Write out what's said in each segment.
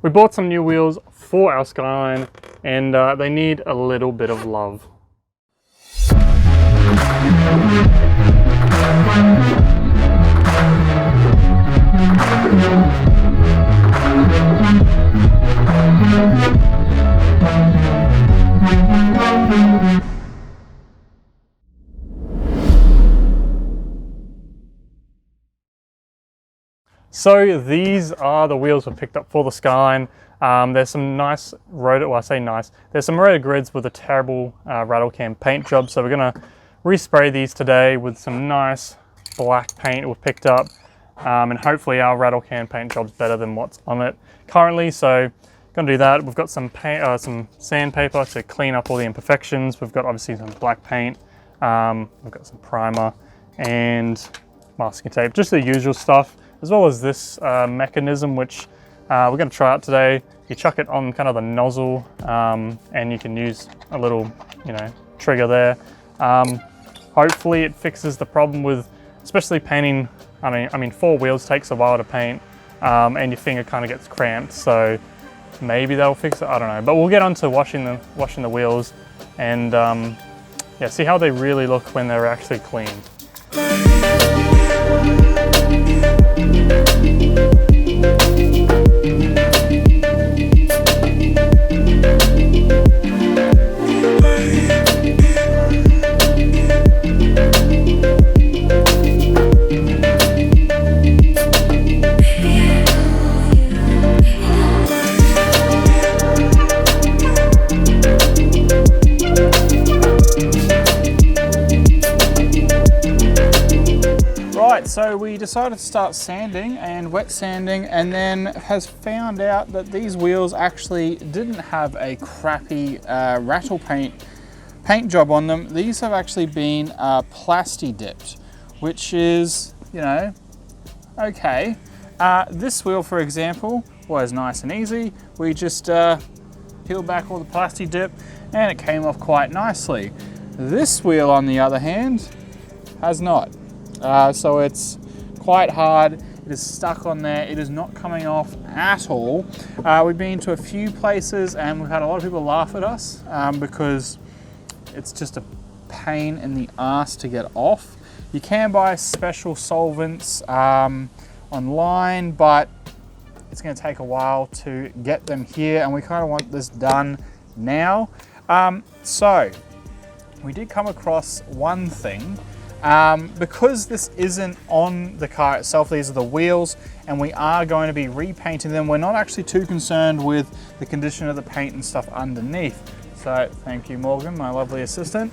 We bought some new wheels for our Skyline and they need a little bit of love. So these are the wheels we picked up for the Skyline. There's some nice rotor, well I say nice, there's some rotor grids with a terrible rattle can paint job. So we're gonna respray these today with some nice black paint we've picked up. And hopefully our rattle can paint job's better than what's on it currently. So gonna do that. We've got some paint, some sandpaper to clean up all the imperfections. We've got obviously some black paint. We've got some primer and masking tape, just the usual stuff, as well as this mechanism, which we're going to try out today. You chuck it on kind of the nozzle and you can use a little, trigger there. Hopefully it fixes the problem with, especially painting, I mean 4 wheels takes a while to paint and your finger kind of gets cramped, so maybe they'll fix it, I don't know. But we'll get on to washing the wheels and yeah, see how they really look when they're actually clean. So we decided to start sanding and wet sanding, and then has found out that these wheels actually didn't have a crappy rattle paint job on them. These have actually been plasti dipped, which is, okay. This wheel, for example, was nice and easy. We just peeled back all the plasti dip and it came off quite nicely. This wheel, on the other hand, has not. So it's quite hard. It is stuck on there. It is not coming off at all. We've been to a few places and we've had a lot of people laugh at us because it's just a pain in the ass to get off. You can buy special solvents online, but it's going to take a while to get them here, and we kind of want this done now. So we did come across one thing. Because this isn't on the car itself, these are the wheels, and we are going to be repainting them. We're not actually too concerned with the condition of the paint and stuff underneath. So thank you, Morgan, my lovely assistant.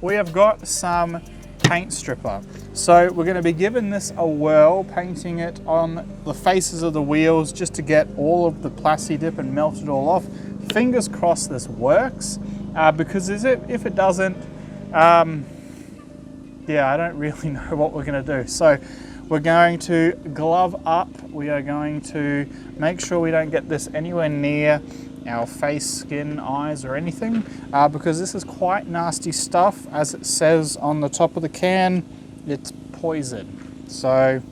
We have got some paint stripper. So we're going to be giving this a whirl, painting it on the faces of the wheels just to get all of the plasti dip and melt it all off. Fingers crossed this works, because if it doesn't, yeah, I don't really know what we're going to do. So we're going to glove up. We are going to make sure we don't get this anywhere near our face, skin, eyes, or anything, because this is quite nasty stuff. As it says on the top of the can, it's poison. So,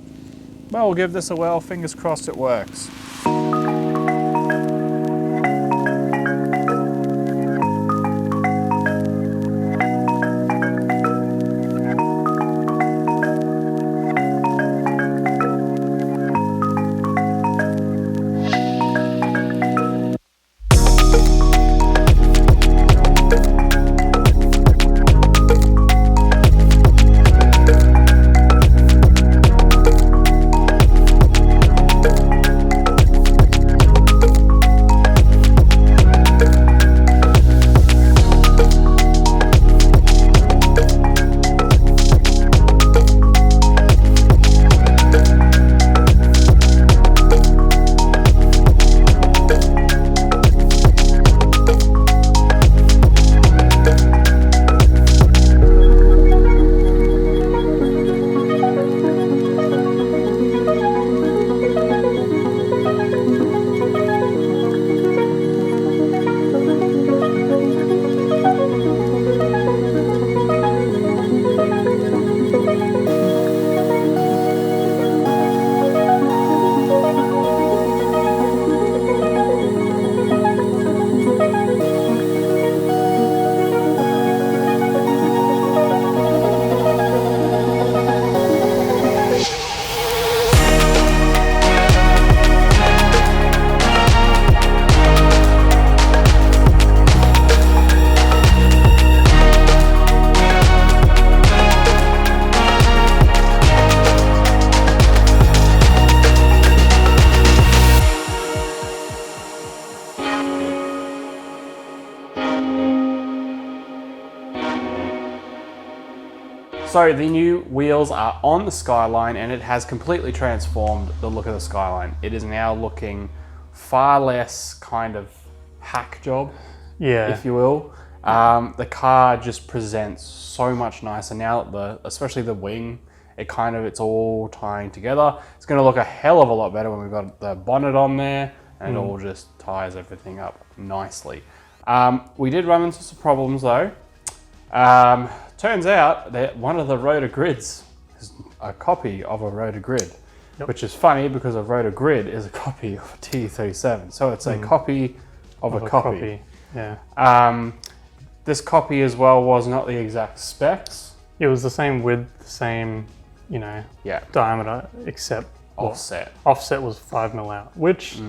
well, we'll give this a whirl. Fingers crossed it works. So the new wheels are on the Skyline, and it has completely transformed the look of the Skyline. It is now looking far less kind of hack job, if you will. The car just presents so much nicer now. Especially the wing, it's all tying together. It's going to look a hell of a lot better when we've got the bonnet on there, and it all just ties everything up nicely. We did run into some problems though. Turns out that one of the rotor grids is a copy of a rotor grid, which is funny because a rotor grid is a copy of a T37. So it's a copy of a copy. Yeah. This copy as well was not the exact specs. It was the same width, the same, diameter, except offset. Offset was 5mm out, which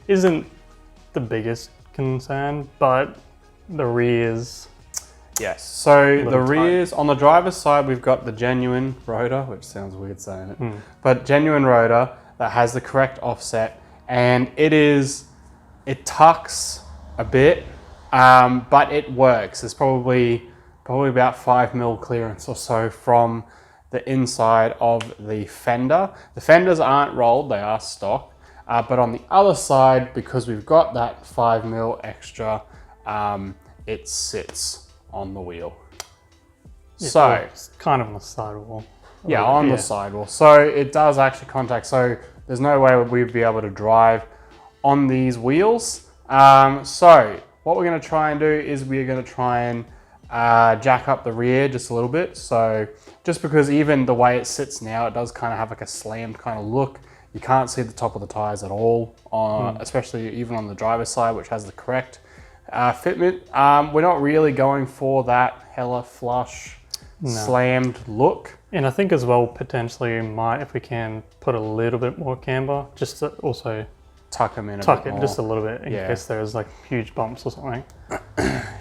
isn't the biggest concern, but the rears. Yes, so the rears, on the driver's side, we've got the genuine rotor, which sounds weird saying it, but genuine rotor that has the correct offset, and it tucks a bit, but it works. There's probably about 5mm clearance or so from the inside of the fender. The fenders aren't rolled, they are stock, but on the other side, because we've got that 5mm extra, it sits on the wheel. Yeah, so it's kind of on the sidewall. Yeah, on the sidewall. So it does actually contact, so there's no way we'd be able to drive on these wheels. So what we're going to try and do is we're going to try and jack up the rear just a little bit. So just because even the way it sits now, it does kind of have like a slammed kind of look. You can't see the top of the tires at all, especially even on the driver's side, which has the correct fitment. We're not really going for that hella flush, slammed look. And I think as well, potentially if we can put a little bit more camber, just to also tuck them in tuck it just a little bit in case there's like huge bumps or something.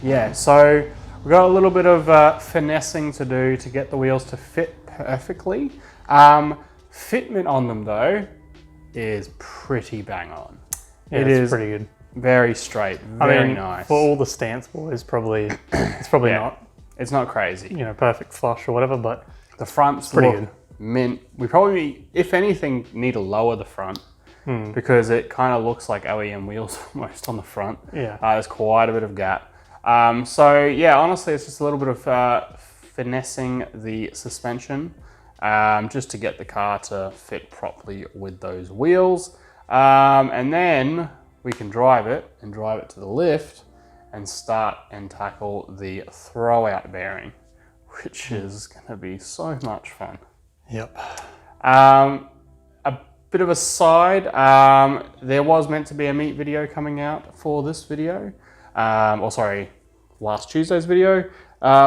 Yeah, so we've got a little bit of finessing to do to get the wheels to fit perfectly. Fitment on them though is pretty bang on. Yeah, it's pretty good. Very straight, very nice. For all the stance boys, it's probably not. It's not crazy. Perfect flush or whatever, but the front's pretty good. Mint. We probably, if anything, need to lower the front because it kind of looks like OEM wheels almost on the front. Yeah. There's quite a bit of gap. So yeah, honestly, it's just a little bit of finessing the suspension just to get the car to fit properly with those wheels. And then we can drive it to the lift and start and tackle the throwout bearing, which is going to be so much fun. Yep. A bit of a side, there was meant to be a meet video coming out for this video, last Tuesday's video.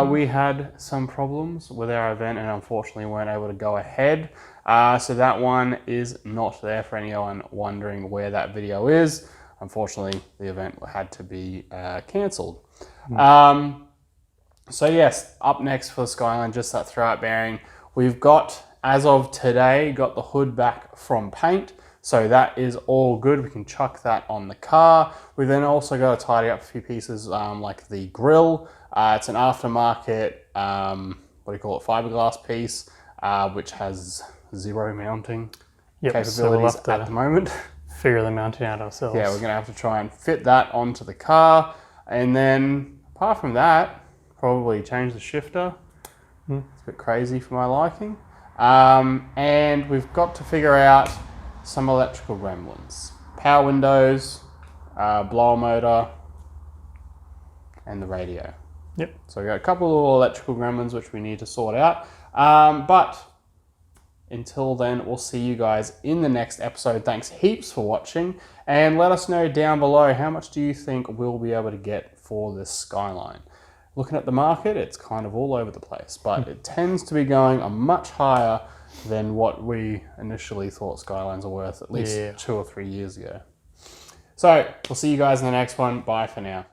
We had some problems with our event and unfortunately weren't able to go ahead. So that one is not there for anyone wondering where that video is. Unfortunately, the event had to be cancelled. So yes, up next for the Skyline, just that throwout bearing. We've got, as of today, got the hood back from paint. So that is all good. We can chuck that on the car. We then also got to tidy up a few pieces like the grille. It's an aftermarket, fiberglass piece, which has zero mounting capabilities at the moment. Figure the mounting out ourselves. Yeah, we're going to have to try and fit that onto the car. And then, apart from that, probably change the shifter. It's a bit crazy for my liking. And we've got to figure out some electrical gremlins. Power windows, blower motor, and the radio. Yep. So we've got a couple of little electrical gremlins which we need to sort out. But until then, we'll see you guys in the next episode. Thanks heaps for watching. And let us know down below, how much do you think we'll be able to get for this Skyline? Looking at the market, it's kind of all over the place, but it tends to be going a much higher than what we initially thought Skylines are worth at least 2 or 3 years ago. So we'll see you guys in the next one. Bye for now.